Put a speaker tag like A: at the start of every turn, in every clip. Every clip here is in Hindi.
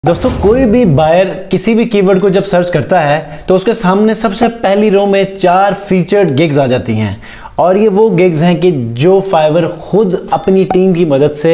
A: दोस्तों कोई भी बायर किसी भी कीवर्ड को जब सर्च करता है तो उसके सामने सबसे पहली रो में 4 फीचर्ड गिग्स आ जाती हैं और ये वो गिग्स हैं कि जो फाइवर खुद अपनी टीम की मदद से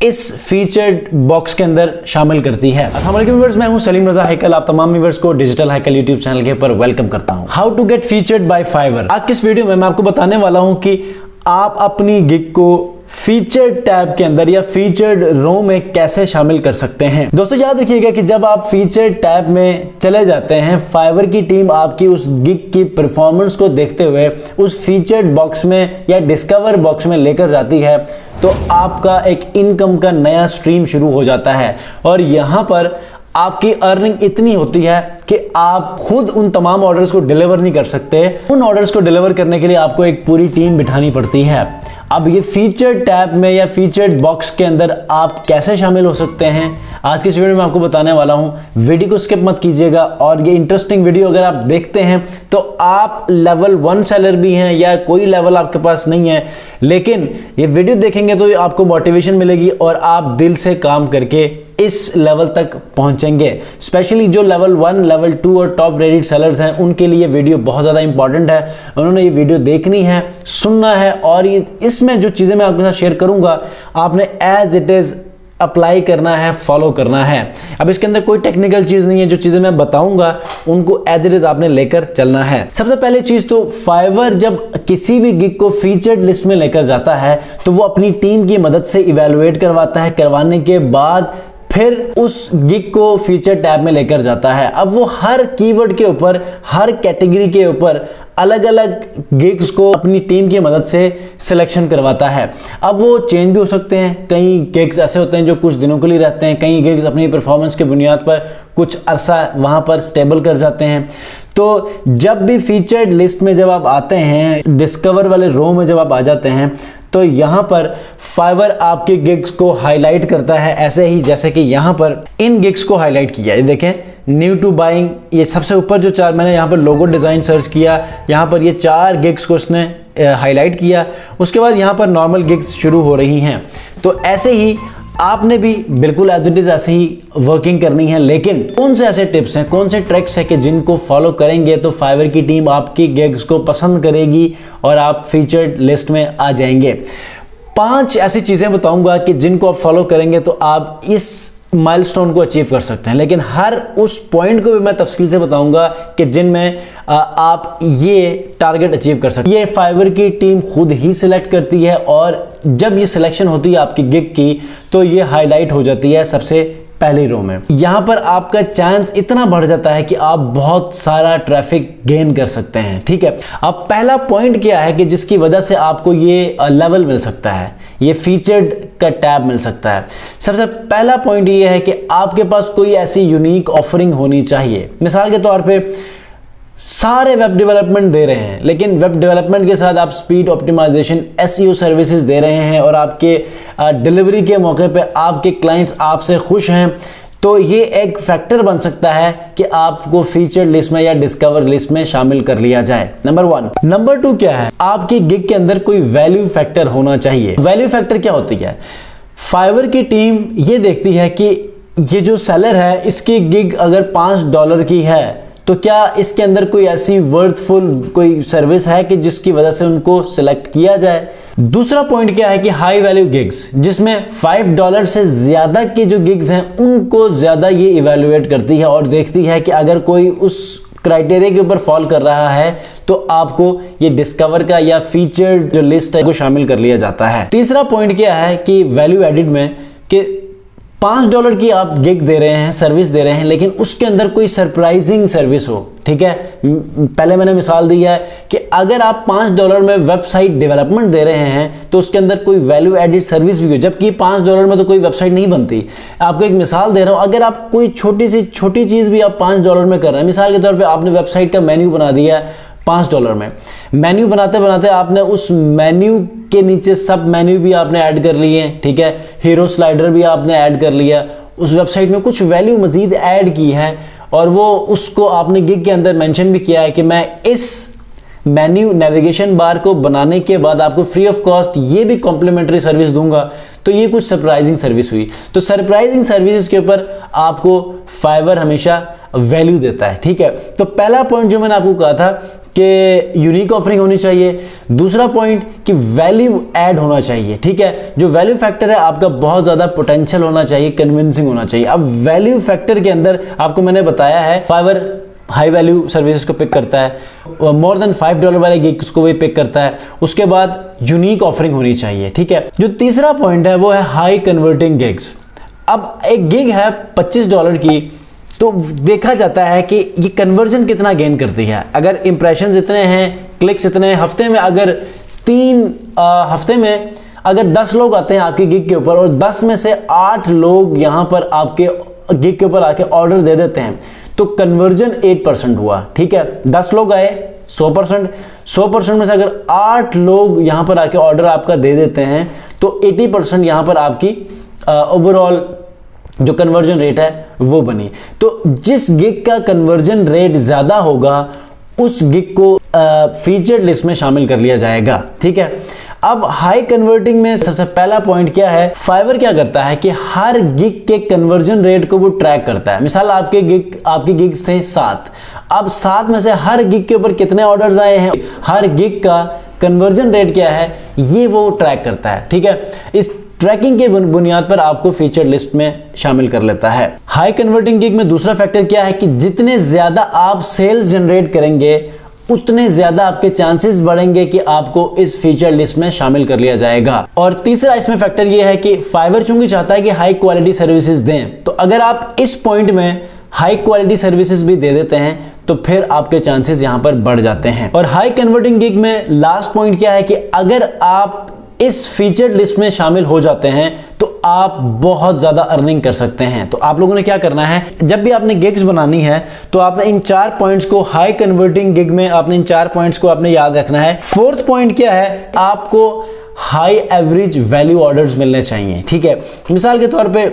A: इस फीचर्ड बॉक्स के अंदर शामिल करती है। अस्सलाम वालेकुम व्यूअर्स, मैं हूं सलीम रजा हैकल। आप तमाम व्यूअर्स को डिजिटल हैकल यूट्यूब चैनल के ऊपर वेलकम करता हूं। How to get featured by Fiverr. आज की इस वीडियो में मैं आपको बताने वाला हूं कि आप अपनी गिग को फीचर्ड टैब के अंदर या फीचर्ड रो में कैसे शामिल कर सकते हैं। दोस्तों याद रखिएगा कि जब आप फीचर्ड टैब में चले जाते हैं, फाइवर की टीम आपकी उस गिग की परफॉर्मेंस को देखते हुए उस फीचर्ड बॉक्स में या डिस्कवर बॉक्स में लेकर जाती है तो आपका एक इनकम का नया स्ट्रीम शुरू हो जाता है और यहां पर आपकी अर्निंग इतनी होती है कि आप खुद उन तमाम ऑर्डर्स को डिलीवर नहीं कर सकते। उन ऑर्डर्स को डिलीवर करने के लिए आपको एक पूरी टीम बिठानी पड़ती है। अब ये फीचर्ड टैब में या फीचर्ड बॉक्स के अंदर आप कैसे शामिल हो सकते हैं, आज की इस वीडियो में आपको बताने वाला हूं। वीडियो को स्किप मत कीजिएगा और ये इंटरेस्टिंग वीडियो अगर आप देखते हैं तो आप लेवल 1 सेलर भी हैं या कोई लेवल आपके पास नहीं है, लेकिन ये वीडियो देखेंगे तो आपको मोटिवेशन मिलेगी और आप दिल से काम करके इस लेवल तक पहुंचेंगे। स्पेशली जो लेवल 1, लेवल 2 और टॉप रेटेड सेलर्स हैं उनके लिए वीडियो बहुत ज़्यादा इंपॉर्टेंट है। उन्होंने ये वीडियो देखनी है, सुनना है और इसमें जो चीज़ें मैं आपके साथ शेयर करूंगा आपने एज इट इज़ अप्लाई करना है, फॉलो करना है। अब इसके अंदर कोई टेक्निकल चीज़ नहीं है, जो चीज़ें मैं बताऊंगा उनको एज इट इज़ आपने लेकर चलना है। सबसे पहले चीज़ तो फाइवर जब किसी भी गिग को फीचर्ड लिस्ट में लेकर जाता है तो वो अपनी टीम की मदद से इवेलुएट करवाता है। करवाने के बाद फिर उस गिग को फीचर टैब में लेकर जाता है। अब वो हर कीवर्ड के ऊपर, हर कैटेगरी के ऊपर अलग अलग गिग्स को अपनी टीम की मदद से सिलेक्शन करवाता है। अब वो चेंज भी हो सकते हैं। कई गिग्स ऐसे होते हैं जो कुछ दिनों के लिए रहते हैं, कई गिग्स अपनी परफॉर्मेंस के बुनियाद पर कुछ अरसा वहां पर स्टेबल कर जाते हैं। तो जब भी फीचर्ड लिस्ट में जब आप आते हैं, डिस्कवर वाले रो में जब आप आ जाते हैं तो यहां पर फाइवर आपके गिग्स को हाईलाइट करता है, ऐसे ही जैसे कि यहां पर इन गिग्स को हाईलाइट किया है। देखें, न्यू टू बाइंग, ये सबसे ऊपर जो 4 मैंने यहां पर लोगो डिजाइन सर्च किया, यहां पर ये 4 गिग्स को उसने हाईलाइट किया। उसके बाद यहां पर नॉर्मल गिग्स शुरू हो रही हैं। तो ऐसे ही आपने भी बिल्कुल एज इट इज ऐसे ही वर्किंग करनी है। लेकिन कौन से ऐसे टिप्स हैं, कौन से ट्रिक्स हैं कि जिनको फॉलो करेंगे तो फाइवर की टीम आपकी गिग्स को पसंद करेगी और आप फीचर्ड लिस्ट में आ जाएंगे। 5 ऐसी चीजें बताऊंगा कि जिनको आप फॉलो करेंगे तो आप इस माइलस्टोन को अचीव कर सकते हैं। लेकिन हर उस पॉइंट को भी मैं तफसील से बताऊंगा कि जिनमें आप ये टारगेट अचीव कर सकते हैं। ये फाइवर की टीम खुद ही सिलेक्ट करती है और जब ये सिलेक्शन होती है आपकी गिग की तो ये हाईलाइट हो जाती है सबसे पहली रो में। यहां पर आपका चांस इतना बढ़ जाता है कि आप बहुत सारा ट्रैफिक गेन कर सकते हैं। ठीक है, अब पहला पॉइंट क्या है कि जिसकी वजह से आपको ये लेवल मिल सकता है, ये फीचर्ड का टैब मिल सकता है। सबसे पहला पॉइंट ये है कि आपके पास कोई ऐसी यूनिक ऑफरिंग होनी चाहिए। मिसाल के तौर पे सारे वेब डेवलपमेंट दे रहे हैं, लेकिन वेब डेवलपमेंट के साथ आप स्पीड ऑप्टिमाइजेशन, एसईओ सर्विसेज दे रहे हैं और आपके डिलीवरी के मौके पे आपके क्लाइंट्स आपसे खुश हैं, तो ये एक फैक्टर बन सकता है कि आपको फीचर्ड लिस्ट में या डिस्कवर लिस्ट में शामिल कर लिया जाए। नंबर 1। नंबर 2 क्या है, आपकी गिग के अंदर कोई वैल्यू फैक्टर होना चाहिए। वैल्यू फैक्टर क्या होती है? फाइवर की टीम ये देखती है कि ये जो सेलर है इसकी गिग अगर $5 की है तो क्या इसके अंदर कोई ऐसी वर्थफुल कोई सर्विस है कि जिसकी वजह से उनको सिलेक्ट किया जाए। दूसरा पॉइंट क्या है कि हाई वैल्यू गिग्स, जिसमें $5 से ज्यादा के जो गिग्स हैं उनको ज्यादा ये इवेलुएट करती है और देखती है कि अगर कोई उस क्राइटेरिया के ऊपर फॉल कर रहा है तो आपको ये डिस्कवर का या फीचर्ड जो लिस्ट है को शामिल कर लिया जाता है। तीसरा पॉइंट क्या है कि वैल्यू एडिड में कि $5 की आप गिग दे रहे हैं, सर्विस दे रहे हैं, लेकिन उसके अंदर कोई सरप्राइजिंग सर्विस हो। ठीक है, पहले मैंने मिसाल दिया है कि अगर आप $5 में वेबसाइट डेवलपमेंट दे रहे हैं तो उसके अंदर कोई वैल्यू एडिड सर्विस भी हो, जबकि $5 में तो कोई वेबसाइट नहीं बनती। आपको एक मिसाल दे रहा हूं, अगर आप कोई छोटी सी छोटी चीज भी आप $5 में कर रहे हैं, मिसाल के तौर पर आपने वेबसाइट का मेन्यू बना दिया $5 में, मेन्यू बनाते बनाते आपने उस मेन्यू के नीचे सब मेन्यू भी आपने ऐड कर लिए, ठीक है, हीरो स्लाइडर भी आपने ऐड कर लिया, उस वेबसाइट में कुछ वैल्यू मजीद ऐड की है और वो उसको आपने गिग के अंदर मेंशन भी किया है कि मैं इस मेन्यू नेविगेशन बार को बनाने के बाद आपको फ्री ऑफ कॉस्ट ये भी कॉम्प्लीमेंट्री सर्विस दूंगा, तो ये कुछ सरप्राइजिंग सर्विस हुई। तो सरप्राइजिंग सर्विसेज के ऊपर आपको फाइवर हमेशा वैल्यू देता है, ठीक है। तो पहला पॉइंट जो मैंने आपको कहा था कि यूनिक ऑफरिंग होनी चाहिए, दूसरा पॉइंट कि वैल्यू ऐड होना चाहिए, ठीक है। जो वैल्यू फैक्टर है आपका बहुत ज्यादा पोटेंशियल होना चाहिए, कन्विंसिंग होना चाहिए। अब वैल्यू फैक्टर के अंदर आपको मैंने बताया है फाइवर हाई वैल्यू सर्विसेज को पिक करता है, मोर देन $5 वाले गिग्स को भी पिक करता है। उसके बाद यूनिक ऑफरिंग होनी चाहिए, ठीक है। जो तीसरा पॉइंट है वो है हाई कन्वर्टिंग गिग्स। अब एक गिग है $25 की, तो देखा जाता है कि ये कन्वर्जन कितना गेन करती है। अगर इंप्रेशंस इतने हैं, क्लिक्स इतने हैं, हफ्ते में अगर 10 लोग आते हैं आपके गिग के ऊपर और 10 में से 8 लोग यहां पर आपके गिग के ऊपर आके ऑर्डर दे देते हैं, तो कन्वर्जन 8% हुआ, ठीक है। 10 लोग आए 100% में से अगर 8 लोग यहां पर आके ऑर्डर आपका दे देते हैं तो 80% यहां पर आपकी ओवरऑल जो कन्वर्जन रेट है वो बनी। तो जिस गिग का कन्वर्जन रेट ज्यादा होगा उस गिग को फीचर्ड लिस्ट में शामिल कर लिया जाएगा, ठीक है। अब हाई कन्वर्टिंग में सबसे पहला पॉइंट क्या है, फाइवर क्या करता है कि हर गिग के कन्वर्जन रेट को वो ट्रैक करता है। मिसाल आपकी गिग से 7, अब 7 में से हर गिग के ऊपर कितने ऑर्डर्स आए हैं, हर गिग का कन्वर्जन रेट क्या है, ये वो ट्रैक करता है, ठीक है। इस ट्रैकिंग के बुनियाद पर आपको फीचर लिस्ट में शामिल कर लेता है। हाई कन्वर्टिंग गिग में दूसरा फैक्टर क्या है कि जितने ज्यादा आप सेल्स जनरेट करेंगे उतने ज्यादा आपके चांसेस बढ़ेंगे कि आपको इस फीचर लिस्ट में शामिल कर लिया जाएगा। और तीसरा इसमें फैक्टर यह है कि फाइवर चूंकि चाहता है कि हाई क्वालिटी सर्विसेज दें, तो अगर आप इस पॉइंट में हाई क्वालिटी सर्विसेज भी दे देते हैं तो फिर आपके चांसेस यहां पर बढ़ जाते हैं। और हाई कन्वर्टिंग गिग में लास्ट पॉइंट क्या है कि अगर आप इस फीचर लिस्ट में शामिल हो जाते हैं तो आप बहुत ज्यादा अर्निंग कर सकते हैं। तो आप लोगों ने क्या करना है, जब भी आपने गिग्स बनानी है तो आपने इन 4 पॉइंट्स को हाई कन्वर्टिंग गिग में आपने इन 4 पॉइंट्स को आपने याद रखना है। फोर्थ पॉइंट क्या है, आपको हाई एवरेज वैल्यू ऑर्डर्स मिलने चाहिए, ठीक है। मिसाल के तौर पे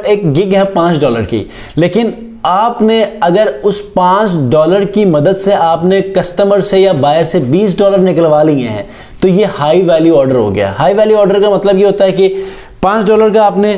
A: एक गिग है $5 की, लेकिन आपने अगर उस $5 की मदद से आपने कस्टमर से या बायर से $20 निकलवा लिए हैं तो ये हाई वैल्यू ऑर्डर हो गया। हाई वैल्यू ऑर्डर का मतलब ये होता है कि $5 का आपने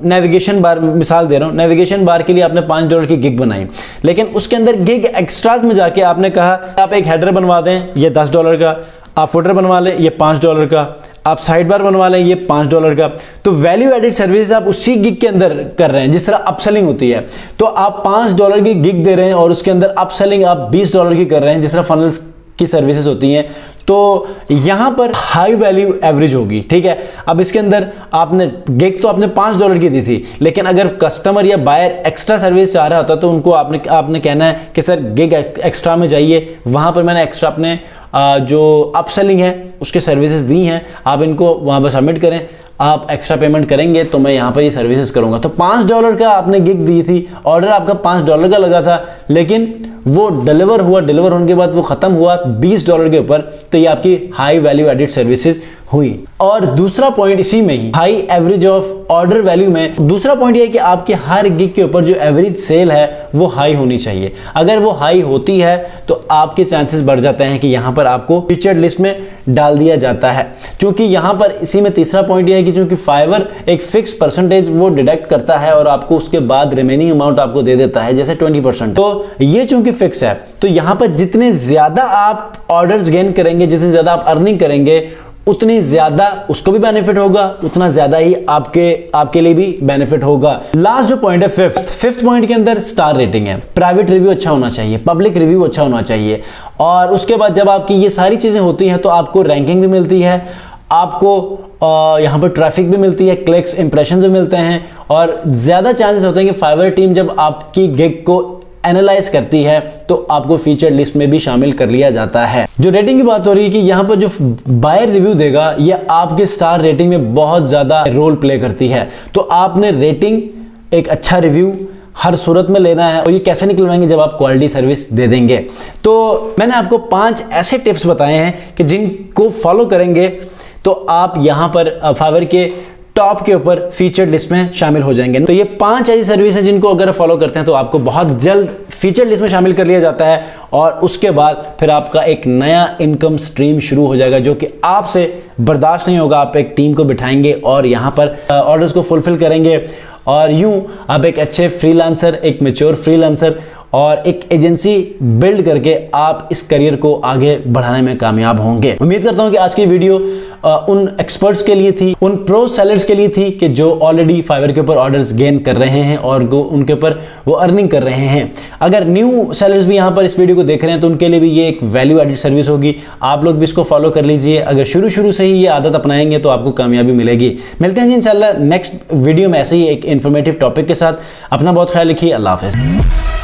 A: नेविगेशन बार, मिसाल दे रहा हूं, नेविगेशन बार के लिए आपने $5 की गिग बनाई, लेकिन उसके अंदर गिग एक्स्ट्राज में जाके आपने कहा आप एक हेडर बनवा दें ये $10 का, आप फुटर बनवा लें ये $5 का, आप साइड बार बनवा लें ये $5 का। तो वैल्यू एडिड सर्विस आप उसी गिग के अंदर कर रहे हैं जिस तरह अपसेलिंग होती है। तो आप $5 की गिग दे रहे हैं और उसके अंदर अपसेलिंग आप $20 की कर रहे हैं जिस तरह फनल्स की सर्विसेज होती हैं। तो यहां पर हाई वैल्यू एवरेज होगी, ठीक है। अब इसके अंदर आपने गिग तो आपने $5 की दी थी, लेकिन अगर कस्टमर या बायर एक्स्ट्रा सर्विस चाह रहा होता तो उनको आपने कहना है कि सर गिग एक्स्ट्रा में जाइए, वहां पर मैंने एक्स्ट्रा अपने जो अपसेलिंग है उसके सर्विसेज दी हैं, आप इनको वहां पर सबमिट करें, आप एक्स्ट्रा पेमेंट करेंगे तो मैं यहां पर ये सर्विसेज करूंगा। तो $5 का आपने गिग दी थी, ऑर्डर आपका $5 का लगा था, लेकिन वो डिलीवर होने के बाद वो खत्म हुआ $20 के ऊपर, तो ये आपकी हाई वैल्यू एडिड सर्विसेज हुई। और दूसरा पॉइंट इसी में ही high average of order value में दूसरा पॉइंट ये है कि आपके हर गिग के ऊपर जो एवरेज सेल है वो हाई होनी चाहिए। अगर वो हाई होती है तो आपके चांसेस बढ़ जाते हैं कि यहां पर आपको फीचर्ड लिस्ट में डाल दिया जाता है। क्योंकि यहां पर इसी में तीसरा पॉइंट ये है कि चूंकि फाइवर एक फिक्स परसेंटेज वो डिडक्ट करता है और आपको उसके बाद रिमेनिंग अमाउंट आपको दे देता है, जैसे 20%। तो ये चूंकि फिक्स है तो यहां पर जितने ज्यादा आप ऑर्डर्स गेन करेंगे, जितने ज्यादा आप अर्निंग करेंगे, उतनी ज्यादा उसको भी बेनिफिट होगा, उतना ज्यादा ही आपके लिए भी बेनिफिट होगा। लास्ट जो पॉइंट है फिफ्थ पॉइंट के अंदर स्टार रेटिंग है। प्राइवेट रिव्यू अच्छा होना चाहिए, पब्लिक रिव्यू अच्छा होना चाहिए, और उसके बाद जब आपकी ये सारी चीजें होती हैं तो आपको रैंकिंग भी मिलती है, आपको यहाँ पर ट्रैफिक भी मिलती है, क्लिक्स, इंप्रेशन भी मिलते हैं, और ज्यादा चांसेस होते हैं कि फाइवर टीम जब आपकी गिग को एनालाइज करती है तो आपको फीचर लिस्ट में भी शामिल कर लिया जाता है। जो रेटिंग की बात हो रही है कि यहाँ पर जो बायर रिव्यू देगा ये आपके स्टार रेटिंग में बहुत ज्यादा रोल प्ले करती है। तो आपने रेटिंग, एक अच्छा रिव्यू हर सूरत में लेना है, और ये कैसे निकलवाएंगे जब आप क्वालिटी सर्विस दे देंगे। तो मैंने आपको 5 ऐसे टिप्स बताए हैं कि जिनको फॉलो करेंगे तो आप यहां पर फाइवर के टॉप के ऊपर फीचर्ड लिस्ट में शामिल हो जाएंगे। तो ये 5 ऐसी सर्विस है जिनको अगर फॉलो करते हैं तो आपको बहुत जल्द फीचर लिस्ट में शामिल कर लिया जाता है और उसके बाद फिर आपका एक नया इनकम स्ट्रीम शुरू हो जाएगा जो कि आपसे बर्दाश्त नहीं होगा। आप एक टीम को बिठाएंगे और यहाँ पर ऑर्डर्स को फुलफिल करेंगे और यूं आप एक अच्छे फ्रीलांसर, एक मैच्योर फ्रीलांसर और एक एजेंसी बिल्ड करके आप इस करियर को आगे बढ़ाने में कामयाब होंगे। उम्मीद करता हूं कि आज की वीडियो उन एक्सपर्ट्स के लिए थी, उन प्रो सेलर्स के लिए थी कि जो ऑलरेडी फाइवर के ऊपर ऑर्डर्स गेन कर रहे हैं और उनके ऊपर वो अर्निंग कर रहे हैं। अगर न्यू सेलर्स भी यहाँ पर इस वीडियो को देख रहे हैं तो उनके लिए भी ये एक वैल्यू एडेड सर्विस होगी। आप लोग भी इसको फॉलो कर लीजिए। अगर शुरू से ही ये आदत अपनाएंगे तो आपको कामयाबी मिलेगी। मिलते हैं जी इंशाल्लाह नेक्स्ट वीडियो में ऐसे ही एक इन्फॉर्मेटिव टॉपिक के साथ। अपना बहुत ख्याल रखिए। अल्लाह हाफ़िज़।